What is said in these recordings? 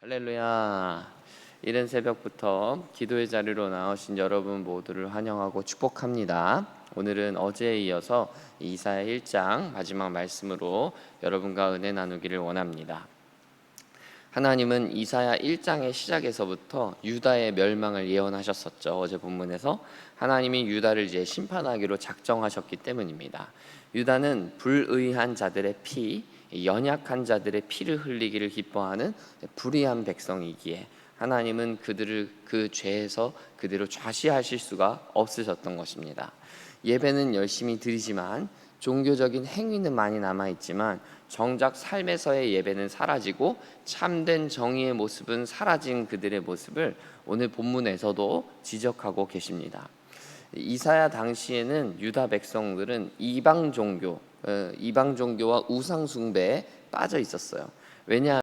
할렐루야. 이른 새벽부터 기도의 자리로 나오신 여러분 모두를 환영하고 축복합니다. 오늘은 어제에 이어서 이사야 1장 마지막 말씀으로 여러분과 은혜 나누기를 원합니다. 하나님은 이사야 1장의 시작에서부터 유다의 멸망을 예언하셨었죠. 어제 본문에서 하나님이 유다를 이제 심판하기로 작정하셨기 때문입니다. 유다는 불의한 자들의 피, 연약한 자들의 피를 흘리기를 기뻐하는 불의한 백성이기에 하나님은 그들을 그 죄에서 그대로 좌시하실 수가 없으셨던 것입니다. 예배는 열심히 드리지만 종교적인 행위는 많이 남아있지만 정작 삶에서의 예배는 사라지고 참된 정의의 모습은 사라진 그들의 모습을 오늘 본문에서도 지적하고 계십니다. 이사야 당시에는 유다 백성들은 이방 종교와 우상 숭배에 빠져 있었어요. 왜냐하면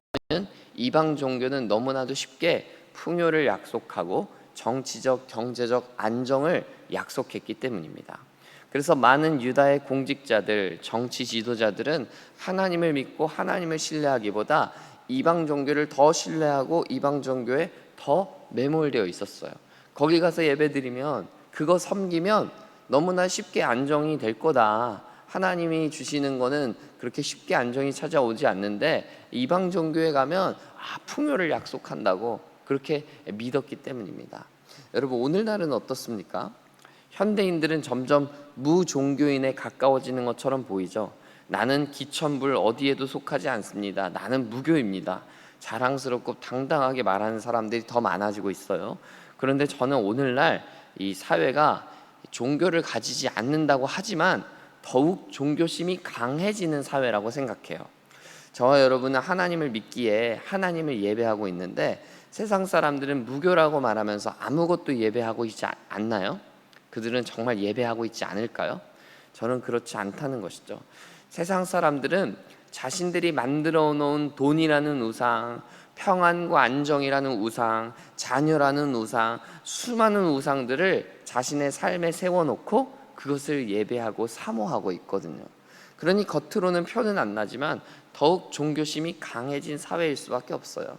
이방 종교는 너무나도 쉽게 풍요를 약속하고 정치적, 경제적 안정을 약속했기 때문입니다. 그래서 많은 유다의 공직자들, 정치 지도자들은 하나님을 믿고 하나님을 신뢰하기보다 이방 종교를 더 신뢰하고 이방 종교에 더 매몰되어 있었어요. 거기 가서 예배드리면 그거 섬기면 너무나 쉽게 안정이 될 거다. 하나님이 주시는 거는 그렇게 쉽게 안정이 찾아오지 않는데 이방 종교에 가면 풍요를 약속한다고 그렇게 믿었기 때문입니다. 여러분, 오늘날은 어떻습니까? 현대인들은 점점 무종교인에 가까워지는 것처럼 보이죠. 나는 기천불 어디에도 속하지 않습니다. 나는 무교입니다. 자랑스럽고 당당하게 말하는 사람들이 더 많아지고 있어요. 그런데 저는 오늘날 이 사회가 종교를 가지지 않는다고 하지만 더욱 종교심이 강해지는 사회라고 생각해요. 저와 여러분은 하나님을 믿기에 하나님을 예배하고 있는데 세상 사람들은 무교라고 말하면서 아무것도 예배하고 있지 않나요? 그들은 정말 예배하고 있지 않을까요? 저는 그렇지 않다는 것이죠. 세상 사람들은 자신들이 만들어 놓은 돈이라는 우상, 평안과 안정이라는 우상, 자녀라는 우상, 수많은 우상들을 자신의 삶에 세워놓고 그것을 예배하고 사모하고 있거든요. 그러니 겉으로는 표는 안 나지만 더욱 종교심이 강해진 사회일 수밖에 없어요.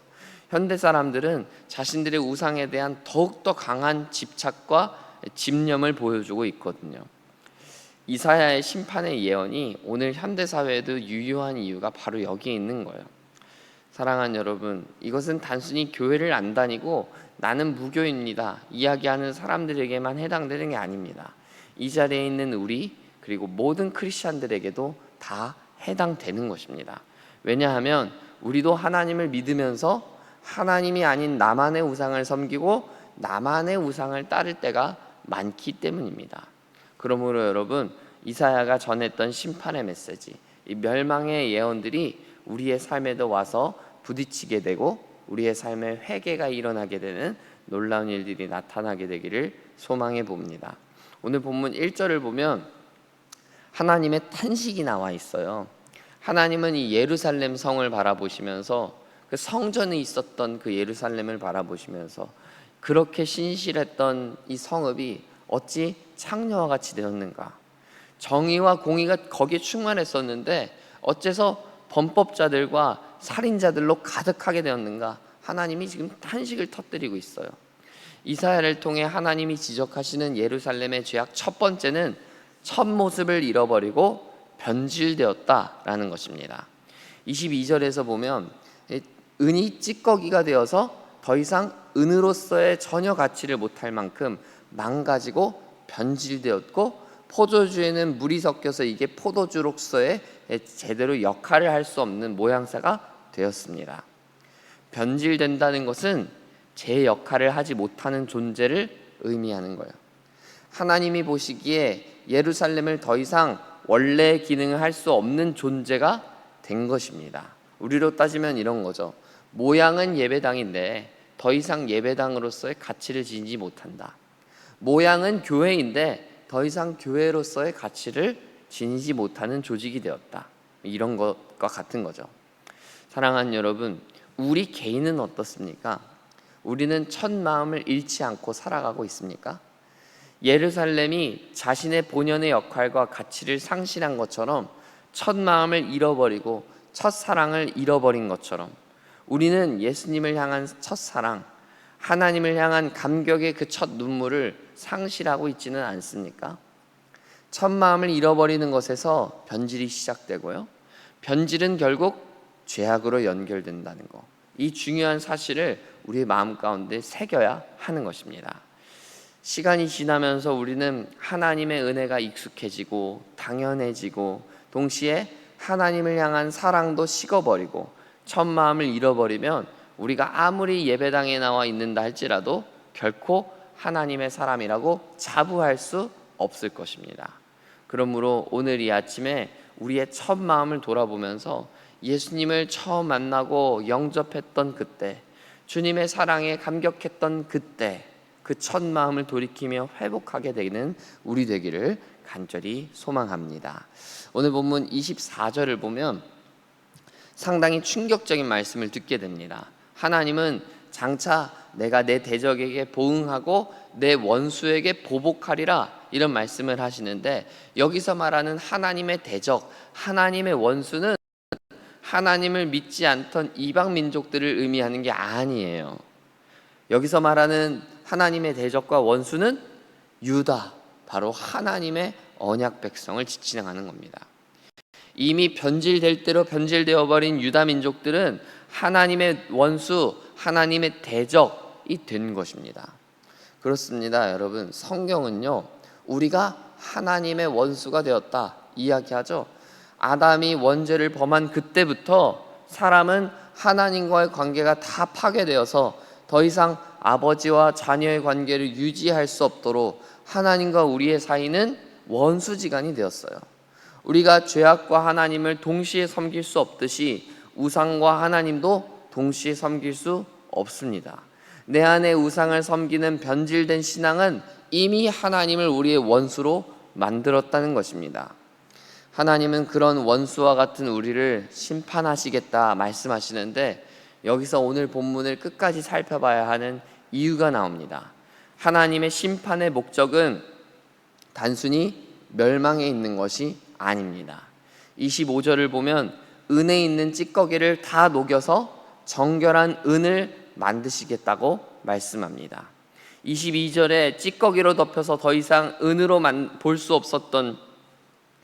현대 사람들은 자신들의 우상에 대한 더욱더 강한 집착과 집념을 보여주고 있거든요. 이사야의 심판의 예언이 오늘 현대 사회에도 유효한 이유가 바로 여기에 있는 거예요. 사랑하는 여러분, 이것은 단순히 교회를 안 다니고 나는 무교입니다 이야기하는 사람들에게만 해당되는 게 아닙니다. 이 자리에 있는 우리 그리고 모든 크리스찬들에게도 다 해당되는 것입니다. 왜냐하면 우리도 하나님을 믿으면서 하나님이 아닌 나만의 우상을 섬기고 나만의 우상을 따를 때가 많기 때문입니다. 그러므로 여러분, 이사야가 전했던 심판의 메시지, 이 멸망의 예언들이 우리의 삶에도 와서 부딪히게 되고 우리의 삶에 회개가 일어나게 되는 놀라운 일들이 나타나게 되기를 소망해 봅니다. 오늘 본문 1절을 보면 하나님의 탄식이 나와 있어요. 하나님은 이 예루살렘 성을 바라보시면서 그 성전에 있었던 그 예루살렘을 바라보시면서 그렇게 신실했던 이 성읍이 어찌 창녀와 같이 되었는가? 정의와 공의가 거기에 충만했었는데 어째서 범법자들과 살인자들로 가득하게 되었는가? 하나님이 지금 탄식을 터뜨리고 있어요. 이사야를 통해 하나님이 지적하시는 예루살렘의 죄악 첫 번째는 첫 모습을 잃어버리고 변질되었다라는 것입니다. 22절에서 보면 은이 찌꺼기가 되어서 더 이상 은으로서의 전혀 가치를 못할 만큼 망가지고 변질되었고 포도주에는 물이 섞여서 이게 포도주로서의 제대로 역할을 할 수 없는 모양새가 되었습니다. 변질된다는 것은 제 역할을 하지 못하는 존재를 의미하는 거예요. 하나님이 보시기에 예루살렘을 더 이상 원래의 기능을 할 수 없는 존재가 된 것입니다. 우리로 따지면 이런 거죠. 모양은 예배당인데 더 이상 예배당으로서의 가치를 지니지 못한다. 모양은 교회인데 더 이상 교회로서의 가치를 지니지 못하는 조직이 되었다. 이런 것과 같은 거죠. 사랑하는 여러분, 우리 개인은 어떻습니까? 우리는 첫 마음을 잃지 않고 살아가고 있습니까? 예루살렘이 자신의 본연의 역할과 가치를 상실한 것처럼 첫 마음을 잃어버리고 첫 사랑을 잃어버린 것처럼 우리는 예수님을 향한 첫사랑, 하나님을 향한 감격의 그 첫 눈물을 상실하고 있지는 않습니까? 첫 마음을 잃어버리는 것에서 변질이 시작되고요, 변질은 결국 죄악으로 연결된다는 것, 이 중요한 사실을 우리의 마음 가운데 새겨야 하는 것입니다. 시간이 지나면서 우리는 하나님의 은혜가 익숙해지고 당연해지고, 동시에 하나님을 향한 사랑도 식어버리고 첫 마음을 잃어버리면 우리가 아무리 예배당에 나와 있는다 할지라도 결코 하나님의 사람이라고 자부할 수 없을 것입니다. 그러므로 오늘 이 아침에 우리의 첫 마음을 돌아보면서 예수님을 처음 만나고 영접했던 그때, 주님의 사랑에 감격했던 그때, 그 첫 마음을 돌이키며 회복하게 되는 우리 되기를 간절히 소망합니다. 오늘 본문 24절을 보면 상당히 충격적인 말씀을 듣게 됩니다. 하나님은 장차 내가 내 대적에게 보응하고 내 원수에게 보복하리라, 이런 말씀을 하시는데, 여기서 말하는 하나님의 대적, 하나님의 원수는 하나님을 믿지 않던 이방 민족들을 의미하는 게 아니에요. 여기서 말하는 하나님의 대적과 원수는 유다, 바로 하나님의 언약 백성을 지칭하는 겁니다. 이미 변질될 대로 변질되어 버린 유다 민족들은 하나님의 원수, 하나님의 대적이 된 것입니다. 그렇습니다, 여러분. 성경은요, 우리가 하나님의 원수가 되었다 이야기하죠. 아담이 원죄를 범한 그때부터 사람은 하나님과의 관계가 다 파괴되어서 더 이상 아버지와 자녀의 관계를 유지할 수 없도록 하나님과 우리의 사이는 원수지간이 되었어요. 우리가 죄악과 하나님을 동시에 섬길 수 없듯이 우상과 하나님도 동시에 섬길 수 없습니다. 내 안에 우상을 섬기는 변질된 신앙은 이미 하나님을 우리의 원수로 만들었다는 것입니다. 하나님은 그런 원수와 같은 우리를 심판하시겠다 말씀하시는데, 여기서 오늘 본문을 끝까지 살펴봐야 하는 이유가 나옵니다. 하나님의 심판의 목적은 단순히 멸망에 있는 것이 아닙니다. 25절을 보면 은에 있는 찌꺼기를 다 녹여서 정결한 은을 만드시겠다고 말씀합니다. 22절에 찌꺼기로 덮여서 더 이상 은으로 볼 수 없었던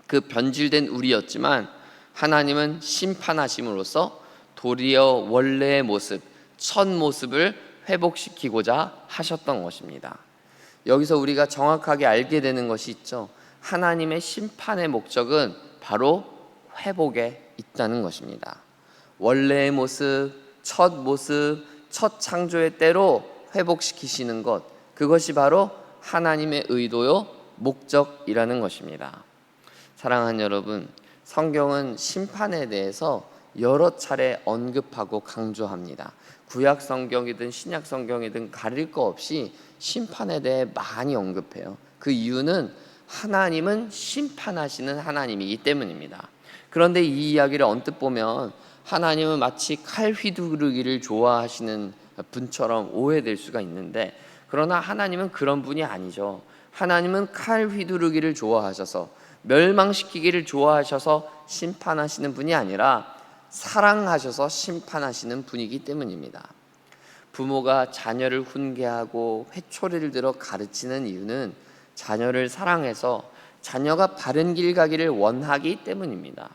그 변질된 우리였지만, 하나님은 심판하심으로써 도리어 원래의 모습, 첫 모습을 회복시키고자 하셨던 것입니다. 여기서 우리가 정확하게 알게 되는 것이 있죠. 하나님의 심판의 목적은 바로 회복에 있다는 것입니다. 원래의 모습, 첫 창조의 때로 회복시키시는 것, 그것이 바로 하나님의 의도요, 목적이라는 것입니다. 사랑하는 여러분, 성경은 심판에 대해서 여러 차례 언급하고 강조합니다. 구약 성경이든 신약 성경이든 가릴 거 없이 심판에 대해 많이 언급해요. 그 이유는 하나님은 심판하시는 하나님이기 때문입니다. 그런데 이 이야기를 언뜻 보면 하나님은 마치 칼 휘두르기를 좋아하시는 분처럼 오해될 수가 있는데, 그러나 하나님은 그런 분이 아니죠. 하나님은 칼 휘두르기를 좋아하셔서, 멸망시키기를 좋아하셔서 심판하시는 분이 아니라 사랑하셔서 심판하시는 분이기 때문입니다. 부모가 자녀를 훈계하고 회초리를 들어 가르치는 이유는 자녀를 사랑해서 자녀가 바른 길 가기를 원하기 때문입니다.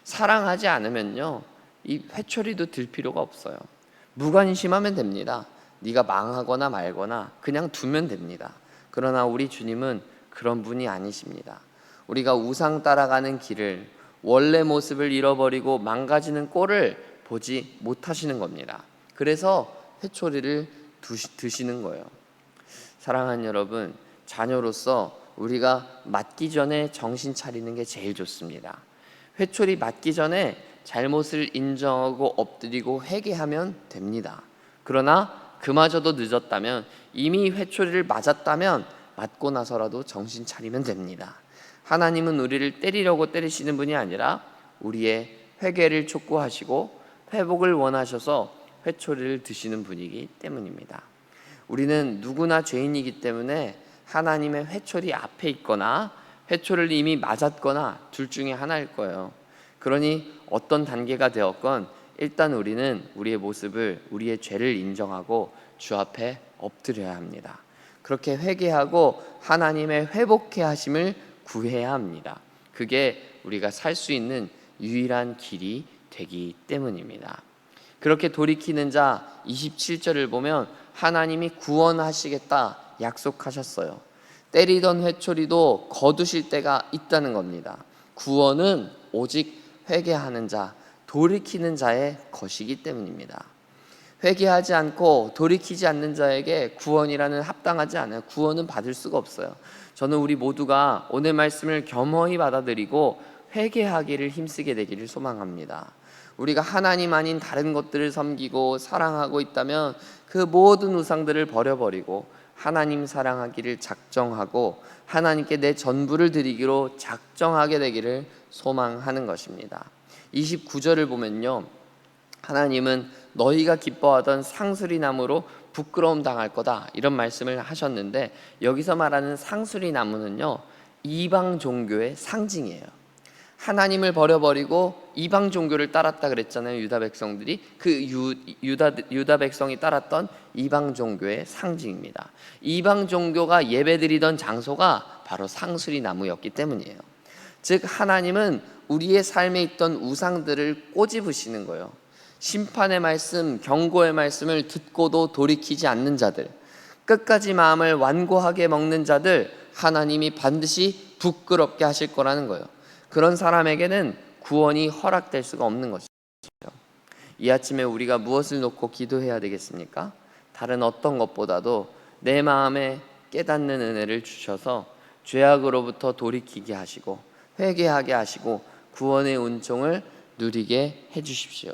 사랑하지 않으면요, 이 회초리도 들 필요가 없어요. 무관심하면 됩니다. 네가 망하거나 말거나 그냥 두면 됩니다. 그러나 우리 주님은 그런 분이 아니십니다. 우리가 우상 따라가는 길을, 원래 모습을 잃어버리고 망가지는 꼴을 보지 못하시는 겁니다. 그래서 회초리를 드시는 거예요. 사랑하는 여러분, 자녀로서 우리가 맞기 전에 정신 차리는 게 제일 좋습니다. 회초리 맞기 전에 잘못을 인정하고 엎드리고 회개하면 됩니다. 그러나 그마저도 늦었다면, 이미 회초리를 맞았다면 맞고 나서라도 정신 차리면 됩니다. 하나님은 우리를 때리려고 때리시는 분이 아니라 우리의 회개를 촉구하시고 회복을 원하셔서 회초리를 드시는 분이기 때문입니다. 우리는 누구나 죄인이기 때문에 하나님의 회초리 앞에 있거나 회초리를 이미 맞았거나 둘 중에 하나일 거예요. 그러니 어떤 단계가 되었건 일단 우리는 우리의 모습을, 우리의 죄를 인정하고 주 앞에 엎드려야 합니다. 그렇게 회개하고 하나님의 회복해 하심을 구해야 합니다. 그게 우리가 살 수 있는 유일한 길이 되기 때문입니다. 그렇게 돌이키는 자 27절을 보면 하나님이 구원하시겠다 약속하셨어요. 때리던 회초리도 거두실 때가 있다는 겁니다. 구원은 오직 회개하는 자, 돌이키는 자의 것이기 때문입니다. 회개하지 않고 돌이키지 않는 자에게 구원이라는 합당하지 않아요. 구원은 받을 수가 없어요. 저는 우리 모두가 오늘 말씀을 겸허히 받아들이고 회개하기를 힘쓰게 되기를 소망합니다. 우리가 하나님 아닌 다른 것들을 섬기고 사랑하고 있다면 그 모든 우상들을 버려버리고 하나님 사랑하기를 작정하고 하나님께 내 전부를 드리기로 작정하게 되기를 소망하는 것입니다. 29절을 보면요, 하나님은 너희가 기뻐하던 상수리 나무로 부끄러움 당할 거다, 이런 말씀을 하셨는데, 여기서 말하는 상수리 나무는요, 이방 종교의 상징이에요. 하나님을 버려버리고 이방 종교를 따랐다 그랬잖아요. 유다 백성들이 그 유다 백성이 따랐던 이방 종교의 상징입니다. 이방 종교가 예배드리던 장소가 바로 상수리 나무였기 때문이에요. 즉 하나님은 우리의 삶에 있던 우상들을 꼬집으시는 거예요. 심판의 말씀, 경고의 말씀을 듣고도 돌이키지 않는 자들, 끝까지 마음을 완고하게 먹는 자들, 하나님이 반드시 부끄럽게 하실 거라는 거예요. 그런 사람에게는 구원이 허락될 수가 없는 것이죠. 이 아침에 우리가 무엇을 놓고 기도해야 되겠습니까? 다른 어떤 것보다도 내 마음에 깨닫는 은혜를 주셔서 죄악으로부터 돌이키게 하시고 회개하게 하시고 구원의 은총을 누리게 해주십시오.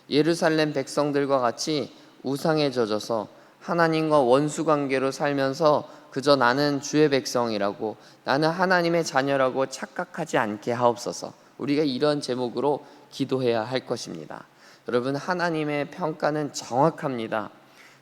예루살렘 백성들과 같이 우상에 젖어서 하나님과 원수관계로 살면서 그저 나는 주의 백성이라고, 나는 하나님의 자녀라고 착각하지 않게 하옵소서. 우리가 이런 제목으로 기도해야 할 것입니다. 여러분, 하나님의 평가는 정확합니다.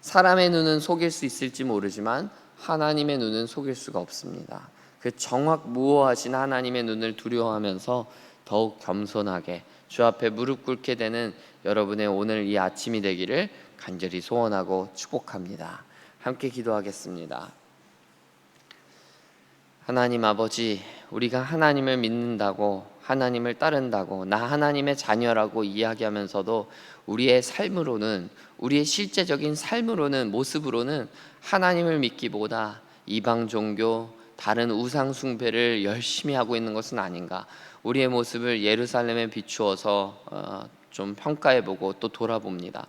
사람의 눈은 속일 수 있을지 모르지만 하나님의 눈은 속일 수가 없습니다. 그 정확무오하신 하나님의 눈을 두려워하면서 더욱 겸손하게 주 앞에 무릎 꿇게 되는 여러분의 오늘 이 아침이 되기를 간절히 소원하고 축복합니다. 함께 기도하겠습니다. 하나님 아버지, 우리가 하나님을 믿는다고, 하나님을 따른다고, 나 하나님의 자녀라고 이야기하면서도 우리의 삶으로는, 우리의 실제적인 삶으로는, 모습으로는 하나님을 믿기보다 이방 종교, 다른 우상 숭배를 열심히 하고 있는 것은 아닌가. 우리의 모습을 예루살렘에 비추어서 좀 평가해보고 또 돌아봅니다.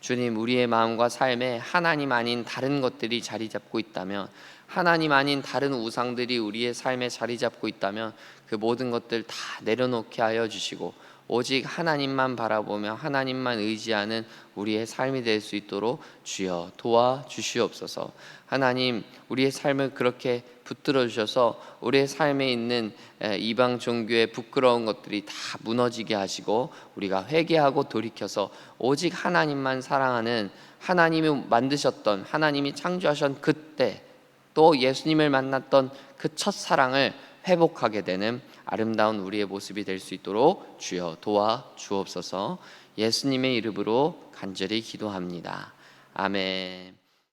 주님, 우리의 마음과 삶에 하나님 아닌 다른 것들이 자리 잡고 있다면, 하나님 아닌 다른 우상들이 우리의 삶에 자리 잡고 있다면 그 모든 것들 다 내려놓게 하여 주시고 오직 하나님만 바라보며 하나님만 의지하는 우리의 삶이 될 수 있도록 주여 도와주시옵소서. 하나님, 우리의 삶을 그렇게 붙들어 주셔서 우리의 삶에 있는 이방 종교의 부끄러운 것들이 다 무너지게 하시고 우리가 회개하고 돌이켜서 오직 하나님만 사랑하는, 하나님이 만드셨던, 하나님이 창조하신 그때 또 예수님을 만났던 그 첫사랑을 회복하게 되는 아름다운 우리의 모습이 될 수 있도록 주여 도와주옵소서. 예수님의 이름으로 간절히 기도합니다. 아멘.